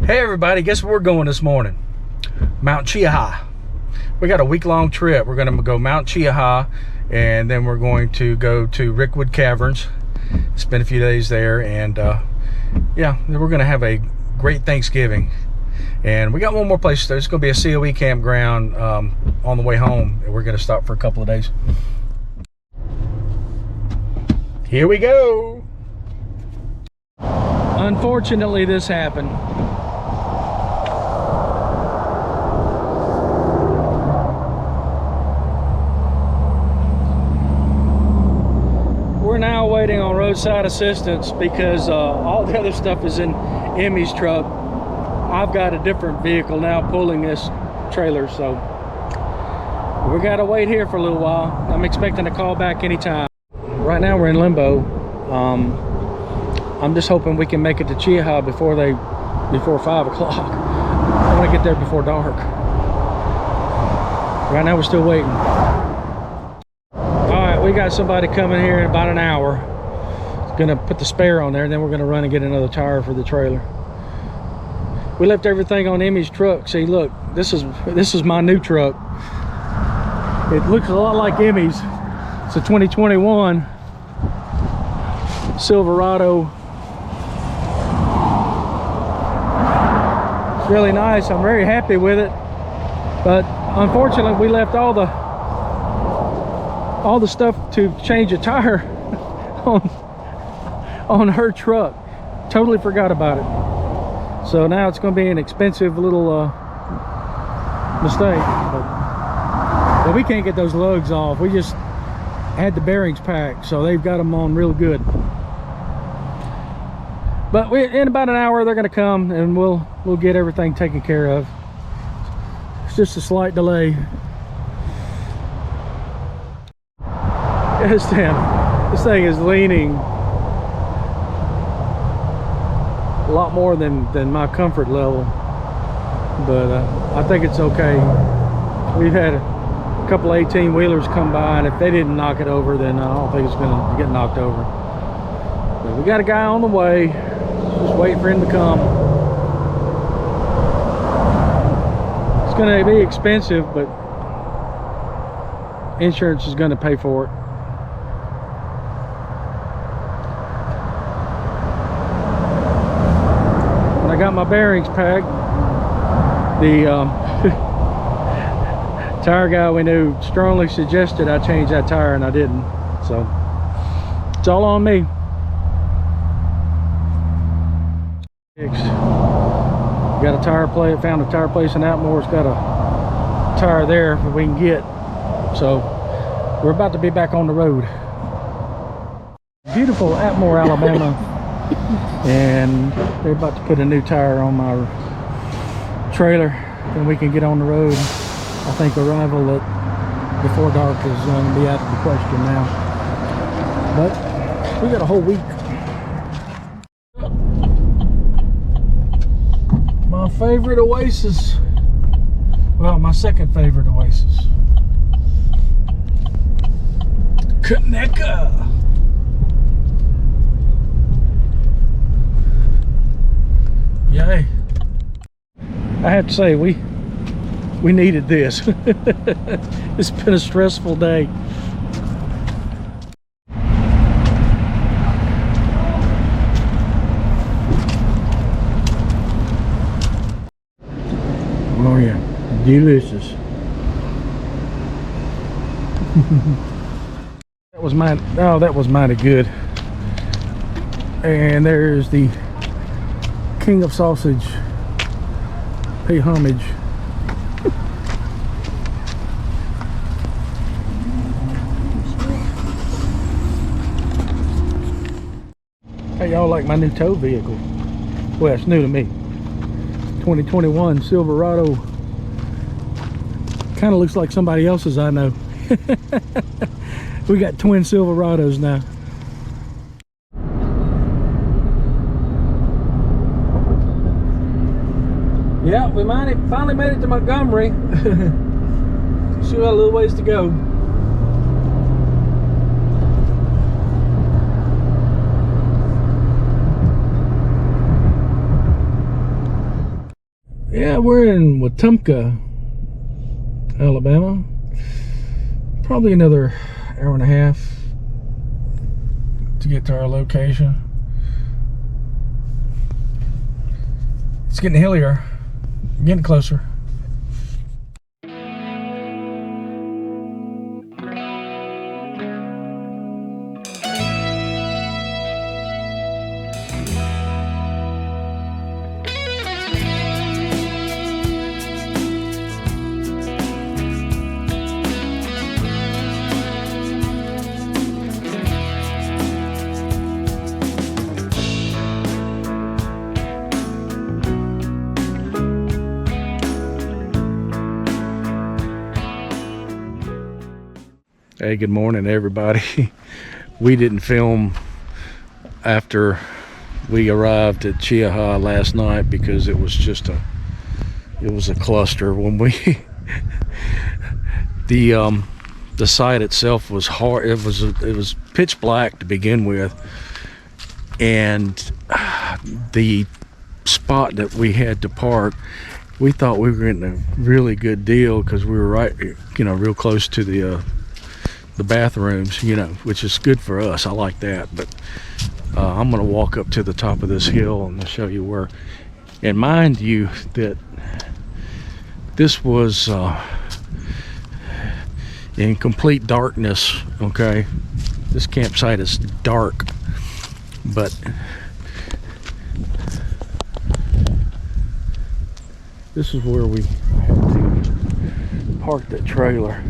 Hey everybody, guess where we're going this morning? Mount Cheaha. We got a week-long trip. We're going to go Mount Cheaha, and then we're going to go to Rickwood Caverns, spend a few days there, and yeah, we're going to have a great Thanksgiving. And we got one more place. There's going to be a COE campground on the way home. We're going to stop for a couple of days. Here we go. Unfortunately, this happened. We're now waiting on roadside assistance because all the other stuff is in Emmy's truck. I've got a different vehicle now pulling this trailer, so we gotta wait here for a little while. I'm expecting a call back anytime. Right now we're in limbo. I'm just hoping we can make it to Cheaha before 5 o'clock. I want to get there before dark. Right now we're still waiting. Alright, we got somebody coming here in about an hour. Gonna put the spare on there, and then we're gonna run and get another tire for the trailer. We left everything on Emmy's truck. See, look, this is my new truck. It looks a lot like Emmy's. It's a 2021 Silverado. It's really nice. I'm very happy with it. But unfortunately, we left all the stuff to change a tire on her truck. Totally forgot about it. So now it's going to be an expensive little mistake. But we can't get those lugs off. We just had the bearings packed, so they've got them on real good. But in about an hour they're going to come, and we'll get everything taken care of. It's just a slight delay. Yes, damn. This thing is leaning a lot more than my comfort level, but I think it's okay. We've had a couple 18-wheelers come by, and if they didn't knock it over, then I don't think it's gonna get knocked over. But we got a guy on the way, just waiting for him to come. It's gonna be expensive, but insurance is gonna pay for it. I got my bearings packed. The tire guy we knew strongly suggested I change that tire, and I didn't. So it's all on me. Got a tire place. Found a tire place in Atmore. It's got a tire there that we can get. So we're about to be back on the road. Beautiful Atmore, Alabama. And they're about to put a new tire on my trailer, and we can get on the road. I think arrival at before dark is going to be out of the question now, but we got a whole week. My favorite oasis, well, my second favorite oasis, Conecuh. Yay. I have to say, we needed this. It's been a stressful day. Oh yeah, delicious. That was mighty good. And there's the King of Sausage. Pay homage. Hey, y'all like my new tow vehicle? Well, it's new to me. 2021 Silverado. Kind of looks like somebody else's I know. We got twin Silverados now. Yeah, we finally made it to Montgomery. Still got a little ways to go. Yeah, we're in Wetumpka, Alabama. Probably another hour and a half to get to our location. It's getting hillier, getting closer. Hey, good morning, everybody. We didn't film after we arrived at Cheaha last night because it was just a cluster. When we the site itself was hard. It was pitch black to begin with, and the spot that we had to park, we thought we were getting a really good deal because we were right, real close to the bathrooms, which is good for us. I like that. But I'm gonna walk up to the top of this hill and I'll show you where. And mind you that this was in complete darkness. Okay, this campsite is dark, but this is where we had to park the trailer.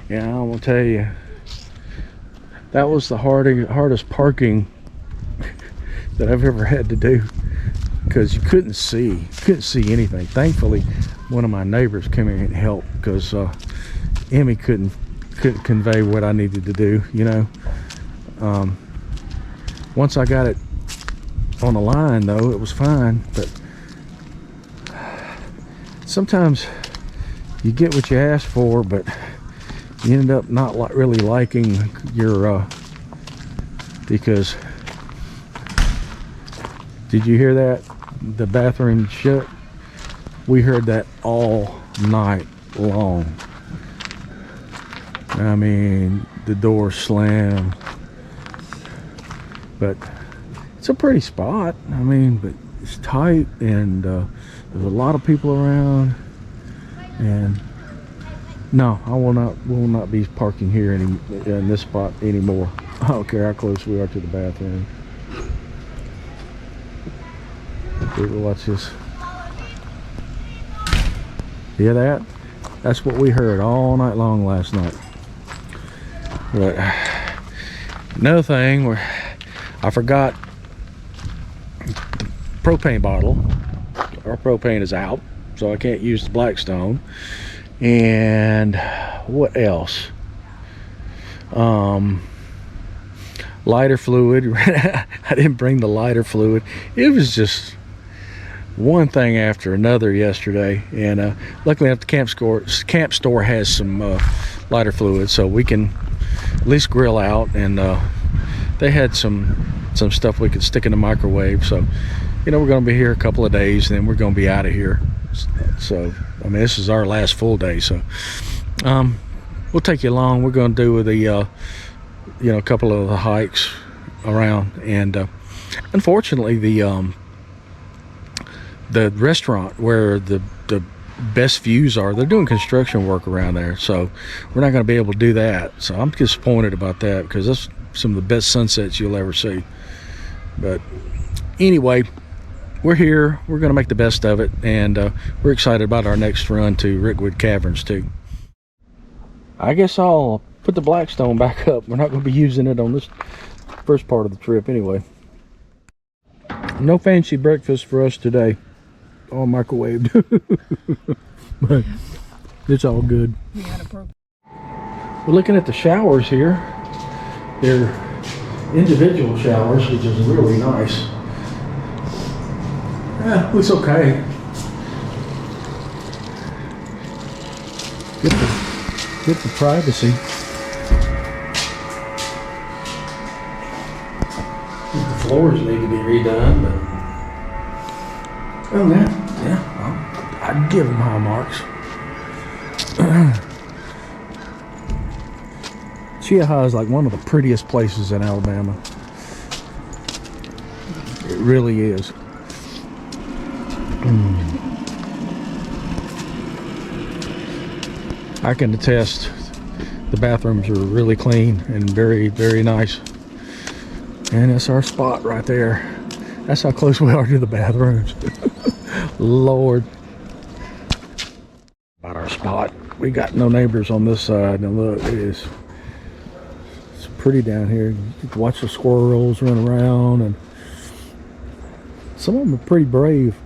Yeah, I'm gonna tell you, that was the hardest parking that I've ever had to do, because you couldn't see anything. Thankfully, one of my neighbors came in and helped, because Emmy couldn't convey what I needed to do. Once I got it on the line, though, it was fine. But sometimes you get what you ask for, but you end up not really liking your because did you hear that? The bathroom shut. We heard that all night long. I mean, the door slammed. But it's a pretty spot. I mean, but it's tight, and there's a lot of people around. And no, I will not be parking here in this spot anymore. I don't care how close we are to the bathroom. Okay, we'll watch this. Hear that? That's what we heard all night long last night. But another thing, I forgot the propane bottle. Our propane is out, so I can't use the Blackstone. And what else? Lighter fluid. I didn't bring the lighter fluid. It was just one thing after another yesterday, and luckily enough, the camp store has some lighter fluid, so we can at least grill out. And they had some stuff we could stick in the microwave. So we're going to be here a couple of days, and then we're going to be out of here. So I mean, this is our last full day, so we'll take you along. We're going to do the a couple of the hikes around, and unfortunately the restaurant where the best views are, they're doing construction work around there, so we're not going to be able to do that. So I'm disappointed about that, because that's some of the best sunsets you'll ever see. But anyway, we're here. We're going to make the best of it, and we're excited about our next run to Rickwood Caverns too. I guess I'll put the Blackstone back up. We're not going to be using it on this first part of the trip anyway. No fancy breakfast for us today. All microwaved. But it's all good. We're looking at the showers here. They're individual showers, which is really nice. Yeah, looks okay. Get the privacy. The floors need to be redone, but Oh, yeah, well, I'd give them high marks. Cheaha is like one of the prettiest places in Alabama. It really is. I can attest the bathrooms are really clean and very, very nice. And it's our spot right there. That's how close we are to the bathrooms. Lord. About our spot. We got no neighbors on this side. Now look, it's pretty down here. You can watch the squirrels run around, and some of them are pretty brave.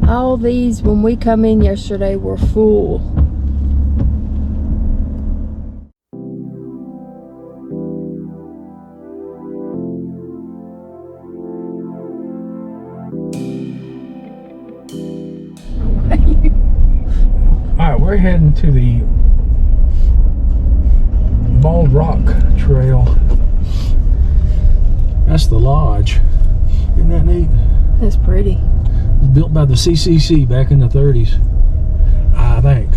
All these, when we come in yesterday, were full. Alright, we're heading to the Bald Rock Trail. That's the lodge. Isn't that neat? That's pretty. It was built by the CCC back in the 30s, I think.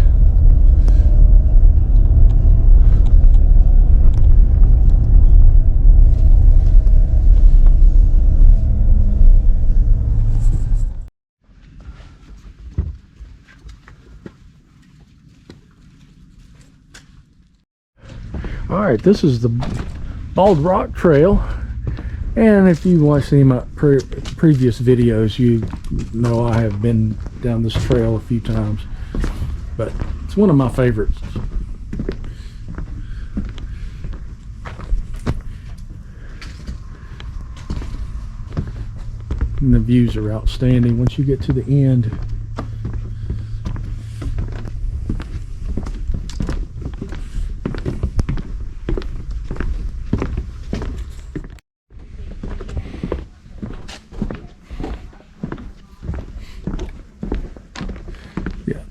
Alright, this is the Bald Rock Trail, and if you watched any of my previous videos, you know I have been down this trail a few times, but it's one of my favorites. And the views are outstanding once you get to the end.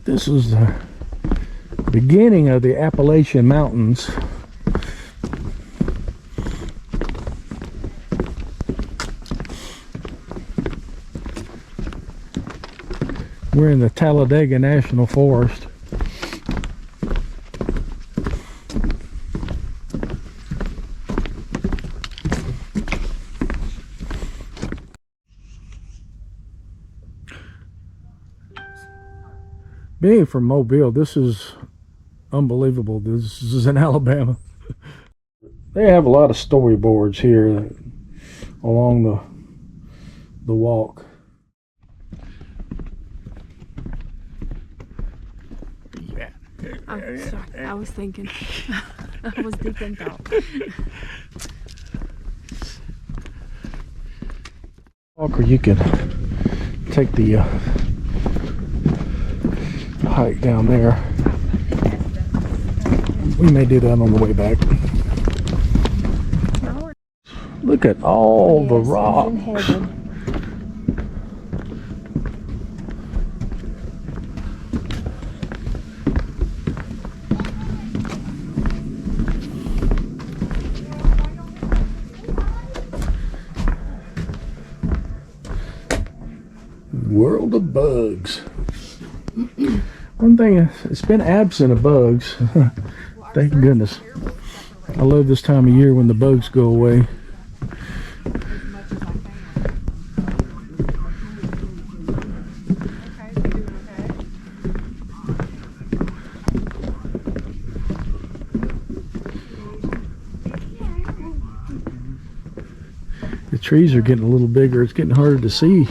This is the beginning of the Appalachian Mountains. We're in the Talladega National Forest. Being from Mobile, this is unbelievable. This is in Alabama. They have a lot of storyboards here along the walk. Yeah. I'm sorry. I was thinking. I was deep in thought. Or you can take the hike down there. We may do that on the way back. Look at all the rocks. World of bugs. One thing, it's been absent of bugs. Thank goodness. I love this time of year when the bugs go away. The trees are getting a little bigger. It's getting harder to see.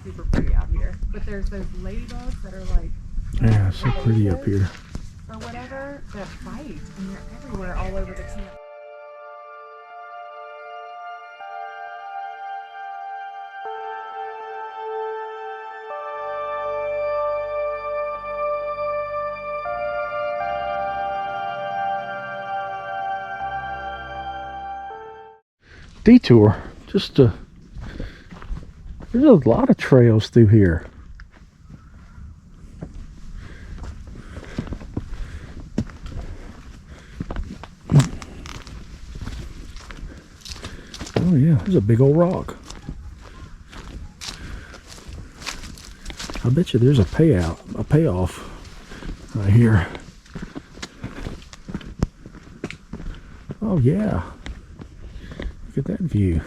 Super pretty out here, but there's those ladybugs that are like, yeah, so pretty up here, or whatever, that bite, and they're everywhere all over the camp. detour. Just there's a lot of trails through here. Oh yeah, there's a big old rock. I bet you there's a payoff right here. Oh yeah, look at that view.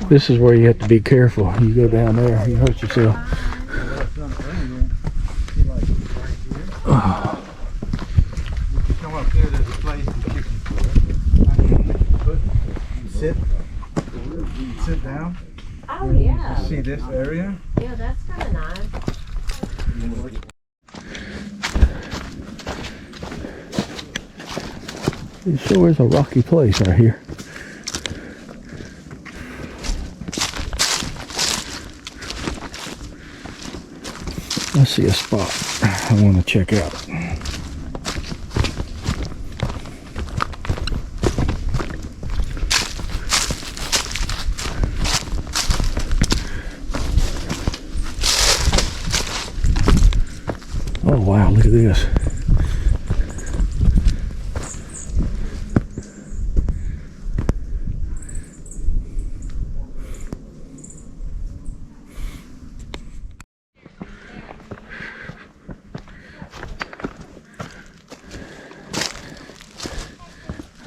This is where you have to be careful. You go down there, you hurt yourself. Oh. Come up here, there's a place in chicken for sit down. Oh yeah. See this area? Yeah, that's kind of nice. It sure is a rocky place right here. I see a spot I want to check out. Oh wow, look at this.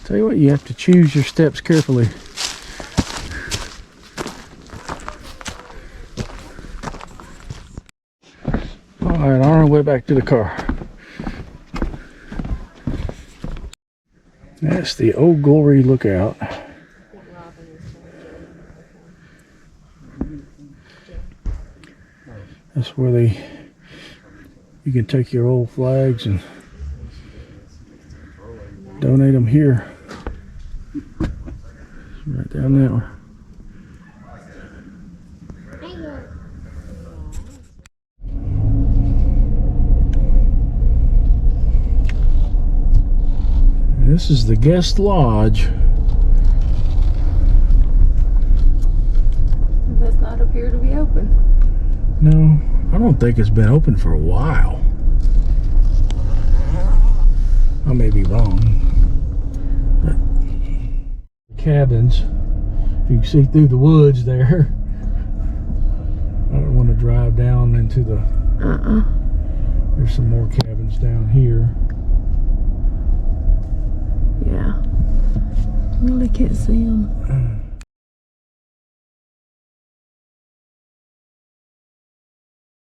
Tell you what, you have to choose your steps carefully. Alright, on our way back to the car. That's the Old Glory Lookout. That's where you can take your old flags and donate them here. Right down there. This is the guest lodge. It does not appear to be open. No, I don't think it's been open for a while. I may be wrong. But cabins, you can see through the woods there. I don't want to drive down into the... There's some more cabins down here. Yeah. Really can't see them.